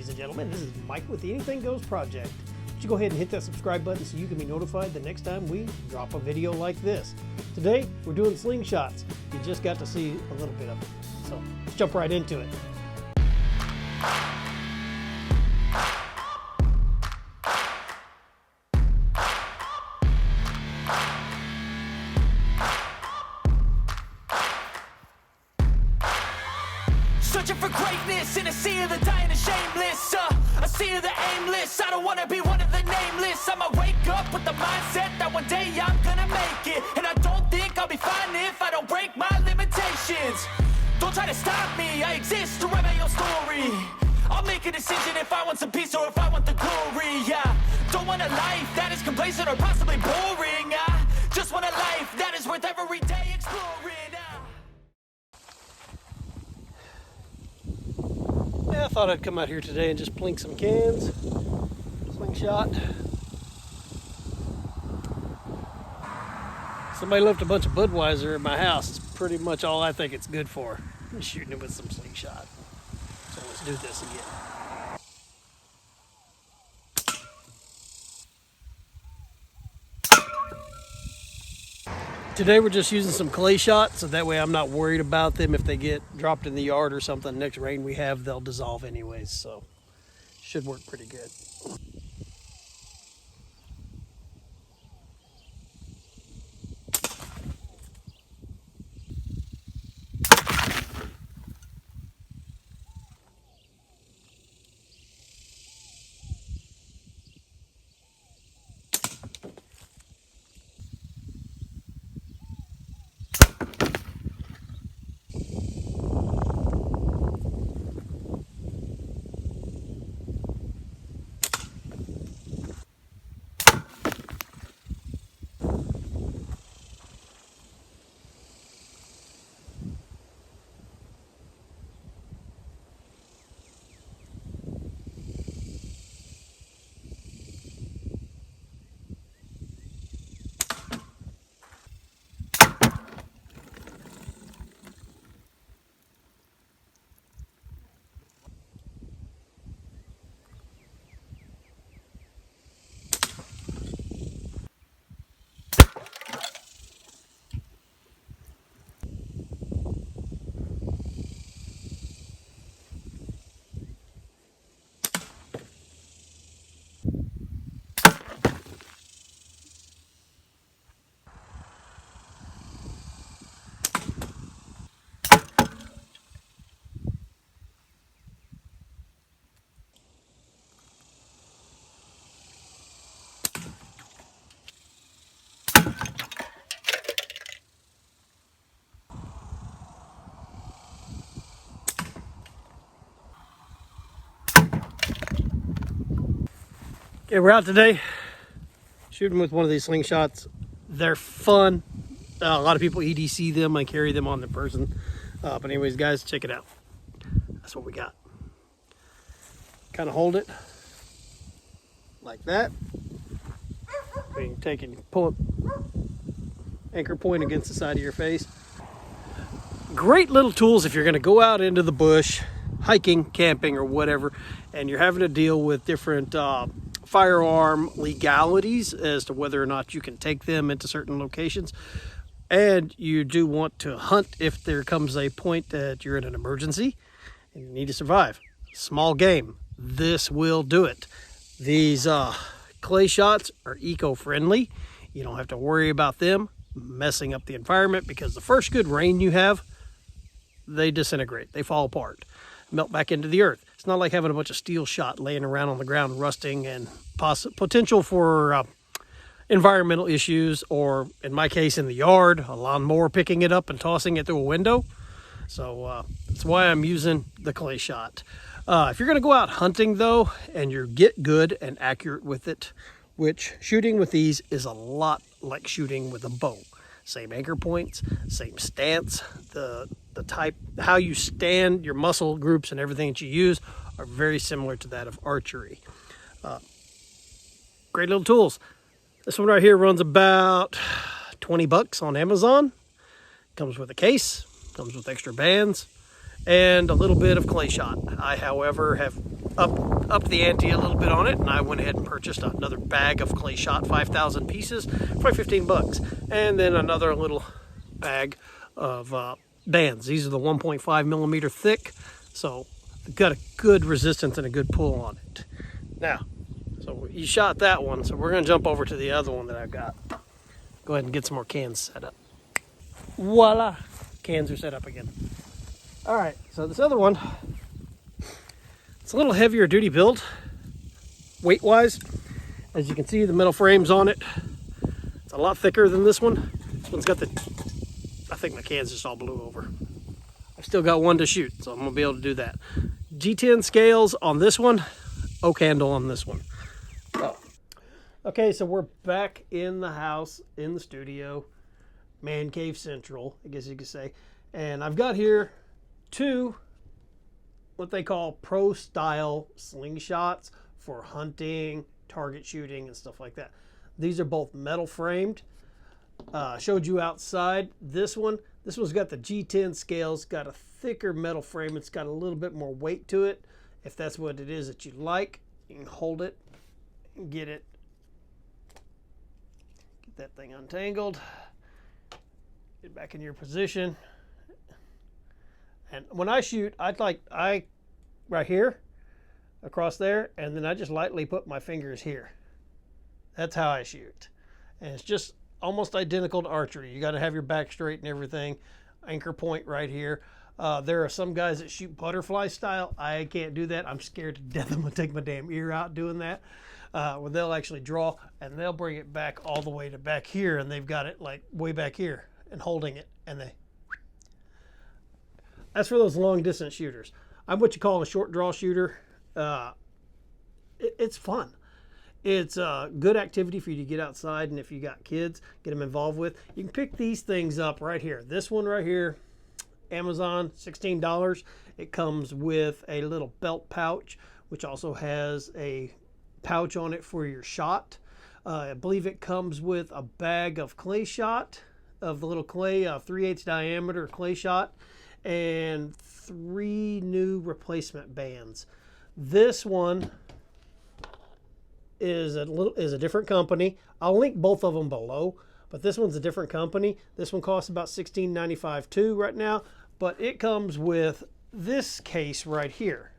ladies and gentlemen. This is Mike with the Anything Goes Project. Would you go ahead and hit that subscribe button so you can be notified the next time we drop a video like this. Today, we're doing slingshots. You just got to see a little bit of it. So let's jump right into it. Searching for greatness in a sea of the dying and shameless, a sea of the aimless. I don't wanna be one of the nameless. I'ma wake up with the mindset that one day I'm gonna make it, and I don't think I'll be fine if I don't break my limitations. Don't try to stop me, I exist to write my own story. I'll make a decision if I want some peace or if I want the glory. Yeah, don't want a life that is complacent or possibly boring. I just want a life that is worth every day exploring. Yeah, I thought I'd come out here today and just plink some cans. Slingshot. Somebody left a bunch of Budweiser in my house. It's pretty much all I think it's good for. I'm shooting it with some slingshot. So let's do this again. Today we're just using some clay shots, so that way I'm not worried about them. If they get dropped in the yard or something, next rain we have, they'll dissolve anyways, so should work pretty good. Okay, we're out today shooting with one of these slingshots. They're fun. A lot of people EDC them and carry them on their person. But anyways, guys, check it out. That's what we got. Kind of hold it like that. You can take and pull it, anchor point against the side of your face. Great little tools if you're going to go out into the bush, hiking, camping, or whatever, and you're having to deal with different firearm legalities as to whether or not you can take them into certain locations. And you do want to hunt if there comes a point that you're in an emergency and you need to survive. Small game. This will do it. These clay shots are eco-friendly. You don't have to worry about them messing up the environment, because the first good rain you have, they disintegrate. They fall apart, melt back into the earth. It's not like having a bunch of steel shot laying around on the ground rusting and potential for environmental issues, or in my case in the yard, a lawnmower picking it up and tossing it through a window. So that's why I'm using the clay shot. If you're going to go out hunting though, and you get good and accurate with it, which shooting with these is a lot like shooting with a bow. Same anchor points, same stance, the type, how you stand, your muscle groups and everything that you use are very similar to that of archery. Great little tools. This one right here runs about 20 bucks on Amazon. Comes with a case, comes with extra bands, and a little bit of clay shot. I, however, have up the ante a little bit on it, and I went ahead and purchased another bag of clay shot, 5,000 pieces, for 15 bucks, and then another little bag of bands. These are the 1.5 millimeter thick, so got a good resistance and a good pull on it. Now, so you shot that one, so we're gonna jump over to the other one that I've got. Go ahead and get some more cans set up. Voila, cans are set up again. All right, so this other one, it's a little heavier duty build, weight-wise. As you can see, the metal frames on it, it's a lot thicker than this one. This one's got the, I think my cans just all blew over. I've still got one to shoot, so I'm gonna be able to do that. G10 scales on this one, oak handle on this one. Oh. Okay, so we're back in the house, in the studio, Man Cave Central, I guess you could say. And I've got here two what they call pro style slingshots for hunting, target shooting, and stuff like that. These are both metal framed. Showed you outside. This one's got the G10 scales, got a thicker metal frame. It's got a little bit more weight to it. If that's what it is that you like, you can hold it and get that thing untangled. Get back in your position. And when I shoot, I right here, across there, and then I just lightly put my fingers here. That's how I shoot. And it's just almost identical to archery. You got to have your back straight and everything. Anchor point right here. There are some guys that shoot butterfly style. I can't do that. I'm scared to death. I'm going to take my damn ear out doing that. Where they'll actually draw and they'll bring it back all the way to back here, and they've got it like way back here and holding it, and that's for those long distance shooters. I'm what you call a short draw shooter. It's fun. It's a good activity for you to get outside, and if you got kids, get them involved with. You can pick these things up right here. This one right here, Amazon, $16. It comes with a little belt pouch, which also has a pouch on it for your shot. I believe it comes with a bag of clay shot, of the little clay, 3/8 diameter clay shot, and 3 new replacement bands. This one is a different company. I'll link both of them below, but this one's a different company. This one costs about $16.95 too right now, but it comes with this case right here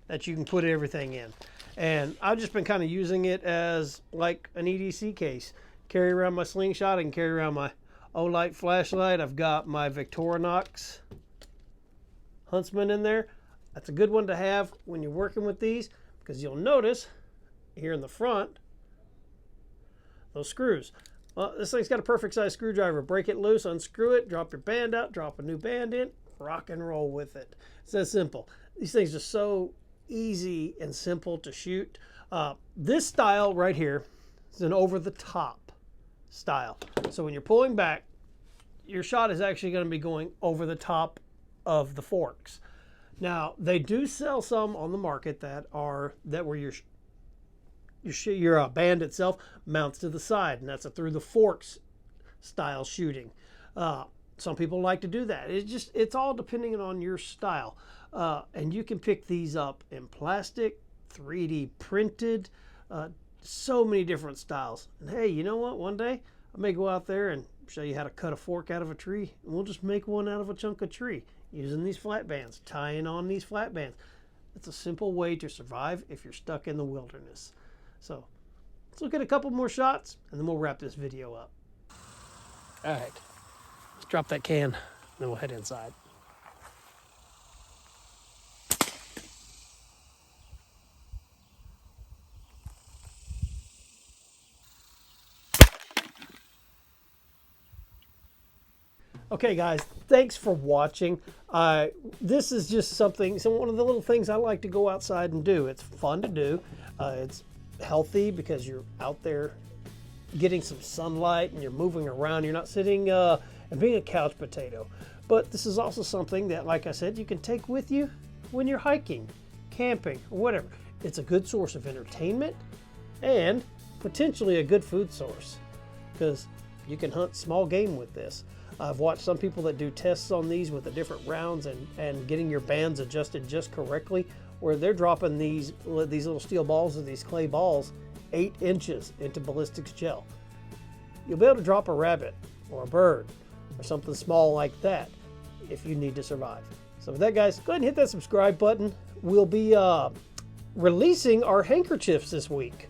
that you can put everything in. And I've just been kind of using it as like an EDC case. Carry around my slingshot, I can carry around my Olight flashlight. I've got my Victorinox Huntsman in there. That's a good one to have when you're working with these, because you'll notice here in the front, those screws. Well, this thing's got a perfect size screwdriver. Break it loose, unscrew it, drop your band out, drop a new band in, rock and roll with it. It's that simple. These things are so easy and simple to shoot. This style right here is an over-the-top style. So when you're pulling back, your shot is actually going to be going over the top of the forks. Now, they do sell some on the market that where your band itself mounts to the side, and that's a through the forks style shooting. Some people like to do that. It's all depending on your style. And you can pick these up in plastic, 3D printed, so many different styles. And hey, you know what? One day I may go out there and show you how to cut a fork out of a tree, and we'll just make one out of a chunk of tree using these flat bands, tying on these flat bands. It's a simple way to survive if you're stuck in the wilderness. So let's look at a couple more shots, and then we'll wrap this video up. All right, let's drop that can, and then we'll head inside. Okay, guys, thanks for watching. This is just one of the little things I like to go outside and do. It's fun to do. It's healthy because you're out there getting some sunlight and you're moving around. You're not sitting and being a couch potato. But this is also something that, like I said, you can take with you when you're hiking, camping, or whatever. It's a good source of entertainment and potentially a good food source, because you can hunt small game with this. I've watched some people that do tests on these with the different rounds and getting your bands adjusted just correctly where they're dropping these little steel balls or these clay balls 8 inches into ballistics gel. You'll be able to drop a rabbit or a bird or something small like that if you need to survive. So with that, guys, go ahead and hit that subscribe button. We'll be releasing our handkerchiefs this week.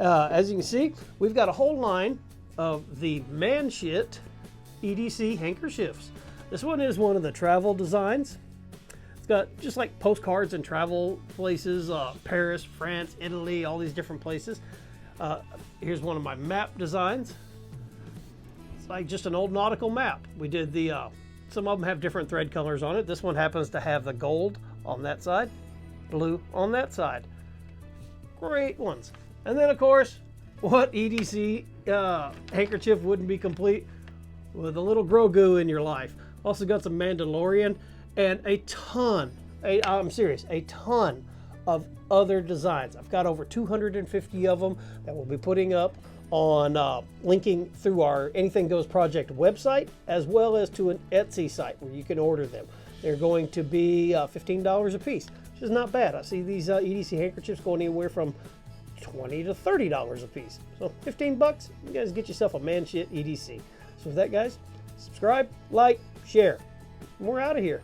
As you can see, we've got a whole line of the man shit EDC handkerchiefs. This one is one of the travel designs. It's got just like postcards and travel places, Paris, France, Italy, all these different places. Here's one of my map designs. It's like just an old nautical map. We did the, some of them have different thread colors on it. This one happens to have the gold on that side, blue on that side. Great ones. And then of course, what EDC handkerchief wouldn't be complete with a little Grogu in your life? Also got some Mandalorian and a ton, I'm serious, a ton of other designs. I've got over 250 of them that we'll be putting up on linking through our Anything Goes Project website, as well as to an Etsy site where you can order them. They're going to be $15 a piece, which is not bad. I see these EDC handkerchiefs going anywhere from $20 to $30 a piece. So 15 bucks, you guys get yourself a man shit EDC. So with that, guys, subscribe, like, share. And we're out of here.